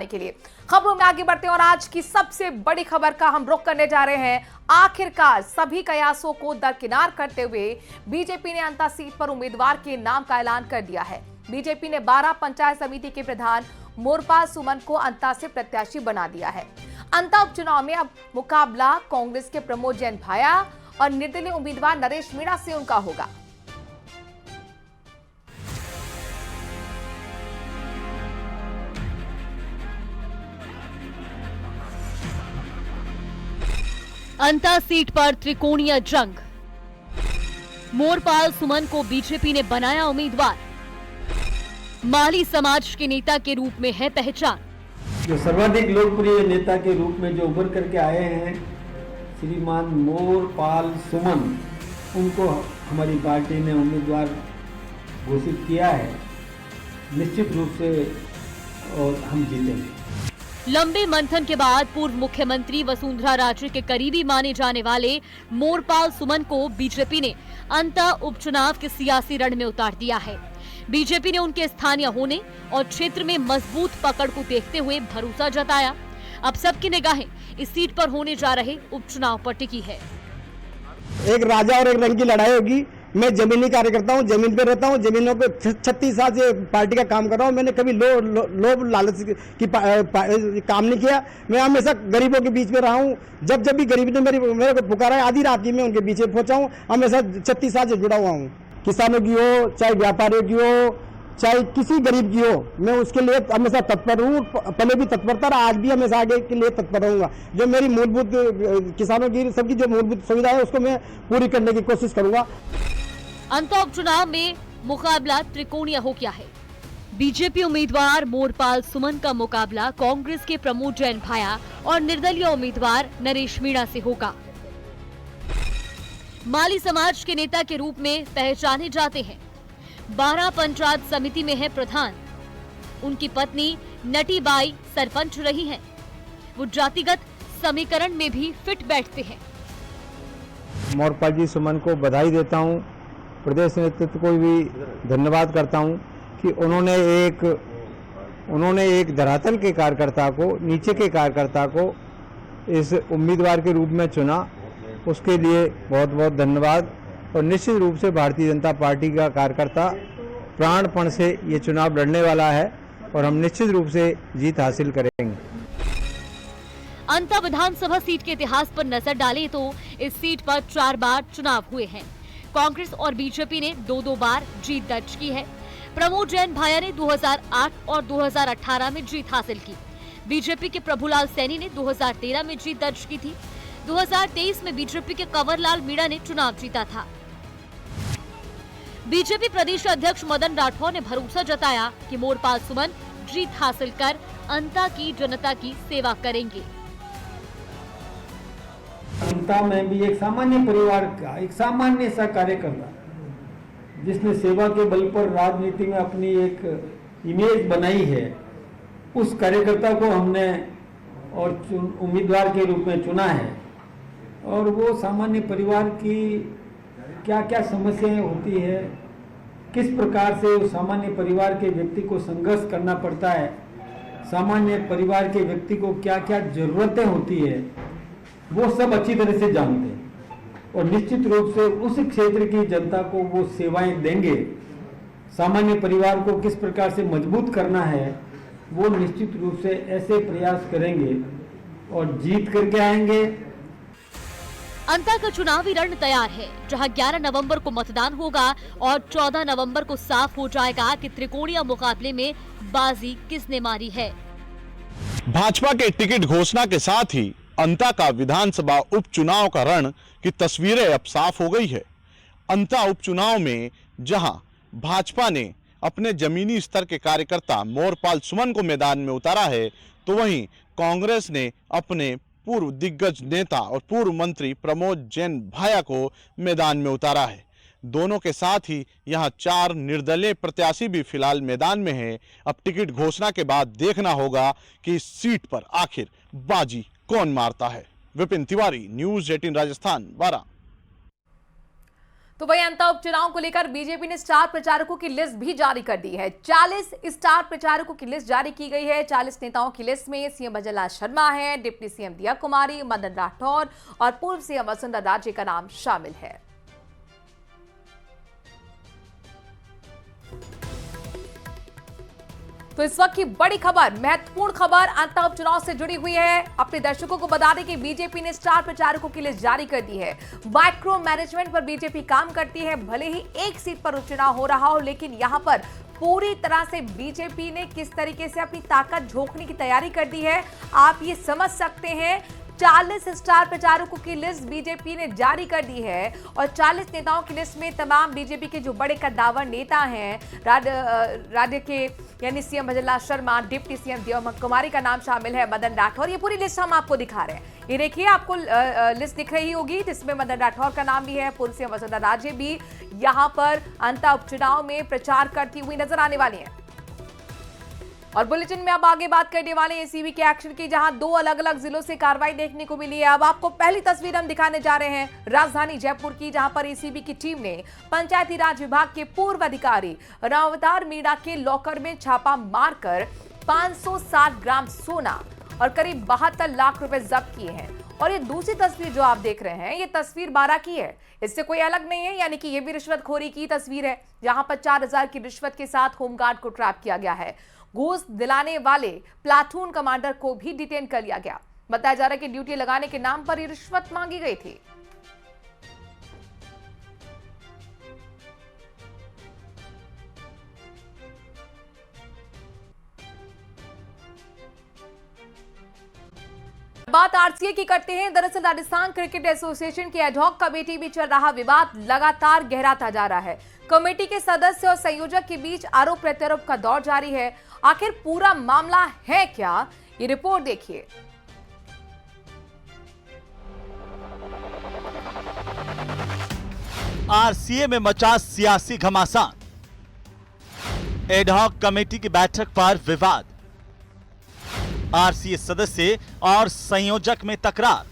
के लिए खबरों में आगे बढ़ते हैं और आज की सबसे बड़ी खबर का हम रुख करने जा रहे हैं। आखिरकार सभी कयासों को दरकिनार करते हुए बीजेपी ने अंता सीट पर उम्मीदवार के नाम का ऐलान कर दिया है। बीजेपी ने 12 पंचायत समिति के प्रधान मोरपाल सुमन को अंता से प्रत्याशी बना दिया है। अंता उपचुनाव में अब मुकाबला कांग्रेस के प्रमोद जैन भाया और निर्दलीय उम्मीदवार नरेश मीणा से उनका होगा। अंता सीट पर त्रिकोणीय जंग। मोरपाल सुमन को बीजेपी ने बनाया उम्मीदवार। माली समाज के नेता के रूप में है पहचान। जो सर्वाधिक लोकप्रिय नेता के रूप में जो उभर करके आए हैं श्रीमान मोरपाल सुमन, उनको हमारी पार्टी ने उम्मीदवार घोषित किया है। निश्चित रूप से और हम जीतेंगे। लंबे मंथन के बाद पूर्व मुख्यमंत्री वसुंधरा राजे के करीबी माने जाने वाले मोरपाल सुमन को बीजेपी ने अंता उपचुनाव के सियासी रण में उतार दिया है। बीजेपी ने उनके स्थानीय होने और क्षेत्र में मजबूत पकड़ को देखते हुए भरोसा जताया। अब सबकी निगाहें इस सीट पर होने जा रहे उपचुनाव पर टिकी है। एक राजा और एक रंग की लड़ाई होगी। मैं जमीनी कार्यकर्ता हूँ, जमीन पे रहता हूँ, जमीनों पे 36 साल से पार्टी का काम कर रहा हूँ। मैंने कभी लोभ लालच की काम नहीं किया। मैं हमेशा गरीबों के बीच में रहा हूँ। जब भी गरीब ने मेरे को पुकारा है, आधी रात की मैं उनके बीच में पहुंचा हूँ। हमेशा 36 साल से जुड़ा हुआ हूँ। किसानों की हो, चाहे व्यापारियों की हो, चाहे किसी गरीब की हो, मैं उसके लिए हमेशा तत्पर हूँ। पहले भी तत्परता रहा, आज भी हमेशा आगे के लिए तत्पर रहूंगा। जो मेरी मूलभूत किसानों की सबकी जो मूलभूत सुविधा है उसको मैं पूरी करने की कोशिश करूंगा। अंता उपचुनाव में मुकाबला त्रिकोणीय हो गया है। बीजेपी उम्मीदवार मोरपाल सुमन का मुकाबला कांग्रेस के प्रमोद जैन भाया और निर्दलीय उम्मीदवार नरेश मीणा से होगा। माली समाज के नेता के रूप में पहचाने जाते हैं। 12 पंचायत समिति में है प्रधान। उनकी पत्नी नटीबाई सरपंच रही हैं। वो जातिगत समीकरण में भी फिट बैठते हैं। मोरपाल जी सुमन को बधाई देता हूँ। प्रदेश नेतृत्व को भी धन्यवाद करता हूँ कि उन्होंने एक धरातल के कार्यकर्ता को, नीचे के कार्यकर्ता को इस उम्मीदवार के रूप में चुना। उसके लिए बहुत बहुत धन्यवाद। और निश्चित रूप से भारतीय जनता पार्टी का कार्यकर्ता प्राणपण से ये चुनाव लड़ने वाला है और हम निश्चित रूप से जीत हासिल करेंगे। अंता विधानसभा सीट के इतिहास पर नजर डालें तो इस सीट पर 4 बार चुनाव हुए हैं। कांग्रेस और बीजेपी ने 2-2 बार जीत दर्ज की है। प्रमोद जैन भाया ने 2008 और 2018 में जीत हासिल की। बीजेपी के प्रभुलाल सैनी ने 2013 में जीत दर्ज की थी। 2023 में बीजेपी के कंवरलाल मीणा ने चुनाव जीता था। बीजेपी प्रदेश अध्यक्ष मदन राठौर ने भरोसा जताया कि मोरपाल सुमन जीत हासिल कर अंता की जनता की सेवा करेंगे। अंता में भी एक सामान्य परिवार का एक सामान्य सा कार्यकर्ता, जिसने सेवा के बल पर राजनीति में अपनी एक इमेज बनाई है, उस कार्यकर्ता को हमने और उम्मीदवार के रूप में चुना है। और वो सामान्य परिवार की क्या क्या समस्याएं होती है, किस प्रकार से उस सामान्य परिवार के व्यक्ति को संघर्ष करना पड़ता है, सामान्य परिवार के व्यक्ति को क्या क्या जरूरतें होती है, वो सब अच्छी तरह से जानते हैं। और निश्चित रूप से उस क्षेत्र की जनता को वो सेवाएं देंगे। सामान्य परिवार को किस प्रकार से मजबूत करना है, वो निश्चित रूप से ऐसे प्रयास करेंगे और जीत करके आएंगे। अंता का चुनावी रण तैयार है, जहां 11 नवंबर को मतदान होगा और 14 नवंबर को साफ हो जाएगा कि त्रिकोणीय मुकाबले में बाजी किसने मारी है। भाजपा के टिकट घोषणा के साथ ही अंता का विधानसभा उपचुनाव का रण की तस्वीरें अब साफ हो गई है। अंता उपचुनाव में जहां भाजपा ने अपने जमीनी स्तर के कार्यकर्ता मोरपाल सुमन को मैदान में उतारा है, तो वहीं कांग्रेस ने अपने पूर्व दिग्गज नेता और पूर्व मंत्री प्रमोद जैन भाया को मैदान में उतारा है। दोनों के साथ ही यहां 4 निर्दलीय प्रत्याशी भी फिलहाल मैदान में हैं। अब टिकट घोषणा के बाद देखना होगा कि इस सीट पर आखिर बाजी कौन मारता है। विपिन तिवारी, न्यूज़ 18 राजस्थान, 12। तो वहीं अंता उपचुनाव को लेकर बीजेपी ने स्टार प्रचारकों की लिस्ट भी जारी कर दी है। 40 स्टार प्रचारकों की लिस्ट जारी की गई है। 40 नेताओं की लिस्ट में सीएम भजनलाल शर्मा है, डिप्टी सीएम दिया कुमारी, मदन राठौर और पूर्व सीएम वसुंधरा राजे का नाम शामिल है। तो इस वक्त की बड़ी खबर, महत्वपूर्ण खबर अंता उपचुनाव से जुड़ी हुई है। अपने दर्शकों को बता दें कि बीजेपी ने स्टार प्रचारकों की लिस्ट जारी कर दी है। माइक्रो मैनेजमेंट पर बीजेपी काम करती है। भले ही एक सीट पर उपचुनाव हो रहा हो, लेकिन यहां पर पूरी तरह से बीजेपी ने किस तरीके से अपनी ताकत झोंकने की तैयारी कर दी है, आप ये समझ सकते हैं। 40 स्टार प्रचारकों की लिस्ट बीजेपी ने जारी कर दी है और 40 नेताओं की लिस्ट में तमाम बीजेपी के जो बड़े कद्दावर नेता हैं, राज्य के यानी CM Bhajanlal Sharma, deputy CM दिया कुमारी का नाम शामिल है, मदन राठौर। ये पूरी लिस्ट हम आपको दिखा रहे हैं। ये देखिए, आपको लिस्ट दिख रही होगी जिसमें मदन राठौर का नाम भी है। पूर्व सीएम वसुंधरा राजे भी यहां पर अंता उपचुनाव में प्रचार करती हुई नजर आने वाली है। और बुलेटिन में अब आगे बात करने वाले एसीबी के एक्शन की, जहां 2 अलग अलग जिलों से कार्रवाई देखने को मिली है। अब आपको पहली तस्वीर हम दिखाने जा रहे हैं राजधानी जयपुर की, जहां पर एसीबी की टीम ने पंचायती राज विभाग के पूर्व अधिकारी रामअवतार मीणा के लॉकर में छापा मारकर 560 ग्राम सोना और करीब 72 लाख रुपए जब्त किए हैं। और ये दूसरी तस्वीर जो आप देख रहे हैं, ये तस्वीर 12 की है, इससे कोई अलग नहीं है, यानी कि ये भी रिश्वतखोरी की तस्वीर है, जहां पर 4000 की रिश्वत के साथ होमगार्ड को ट्रैप किया गया है। घूस दिलाने वाले प्लाटून कमांडर को भी डिटेन कर लिया गया। बताया जा रहा है कि ड्यूटी लगाने के नाम पर ये रिश्वत मांगी गई थी। बात आरसीए की करते हैं। दरअसल राजस्थान क्रिकेट एसोसिएशन की एडहॉक कमेटी में चल रहा विवाद लगातार गहराता जा रहा है। कमेटी के सदस्य और संयोजक के बीच आरोप प्रत्यारोप का दौर जारी है। आखिर पूरा मामला है क्या, ये रिपोर्ट देखिए। आरसीए में मचा सियासी घमासान, एडहॉक कमेटी की बैठक पर विवाद, आरसीए सदस्य और संयोजक में तकरार।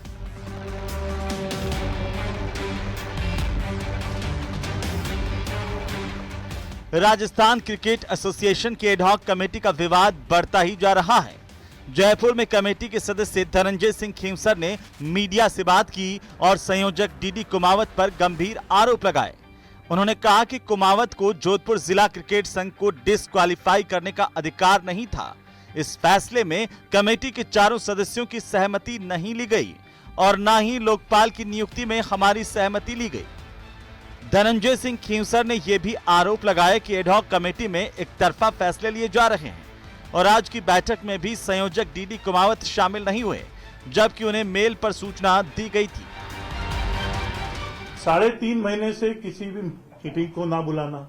राजस्थान क्रिकेट एसोसिएशन की एडहॉक कमेटी का विवाद बढ़ता ही जा रहा है। जयपुर में कमेटी के सदस्य धनंजय सिंह खेमसर ने मीडिया से बात की और संयोजक डीडी कुमावत पर गंभीर आरोप लगाए। उन्होंने कहा कि कुमावत को जोधपुर जिला क्रिकेट संघ को डिस्क्वालीफाई करने का अधिकार नहीं था। इस फैसले में कमेटी के चारों सदस्यों की सहमति नहीं ली गई और न ही लोकपाल की नियुक्ति में हमारी सहमति ली गई। धनंजय सिंह खेमसर ने यह भी आरोप लगाया कि एडहॉक कमेटी में एक तरफा फैसले लिए जा रहे हैं और आज की बैठक में भी संयोजक डीडी कुमावत शामिल नहीं हुए, जबकि उन्हें मेल पर सूचना दी गई थी। 3.5 महीने से किसी भी मीटिंग को ना बुलाना,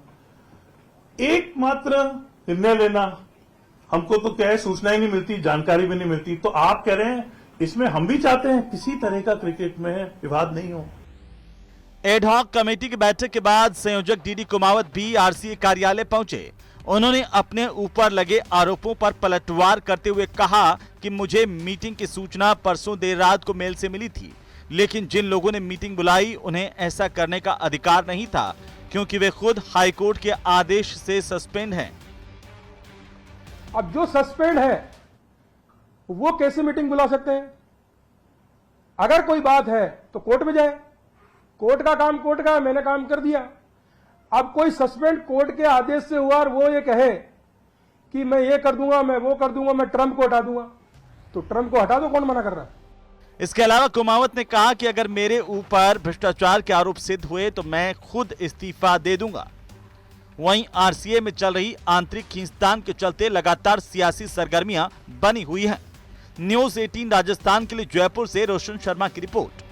एकमात्र निर्णय लेना, हमको तो क्या है, सूचना ही नहीं मिलती, जानकारी भी नहीं मिलती। तो आप कह रहे हैं, इसमें हम भी चाहते हैं किसी तरह का क्रिकेट में विवाद नहीं हो। एडहॉक कमेटी की बैठक के बाद संयोजक डीडी कुमावत भी आरसीए कार्यालय पहुंचे। उन्होंने अपने ऊपर लगे आरोपों पर पलटवार करते हुए कहा कि मुझे मीटिंग की सूचना परसों देर रात को मेल से मिली थी, लेकिन जिन लोगों ने मीटिंग बुलाई उन्हें ऐसा करने का अधिकार नहीं था, क्योंकि वे खुद हाईकोर्ट के आदेश से सस्पेंड हैं। अब जो सस्पेंड है वो कैसे मीटिंग बुला सकते हैं? अगर कोई बात है तो कोर्ट में जाए, कोर्ट का काम कोर्ट का, मैंने काम कर दिया। अब कोई सस्पेंड कोर्ट के आदेश से हुआ और वो ये कहे कि मैं ये कर दूंगा, मैं वो कर दूंगा, मैं ट्रम्प को हटा दूंगा, तो ट्रम्प को हटा दो, कौन मना कर रहा है? इसके अलावा कुमावत ने कहा कि अगर मेरे ऊपर भ्रष्टाचार के आरोप सिद्ध हुए तो मैं खुद इस्तीफा दे दूंगा। वहीं आरसीए में चल रही आंतरिक खींचतान के चलते लगातार सियासी सरगर्मियां बनी हुई हैं। न्यूज़ 18 राजस्थान के लिए जयपुर से रोशन शर्मा की रिपोर्ट।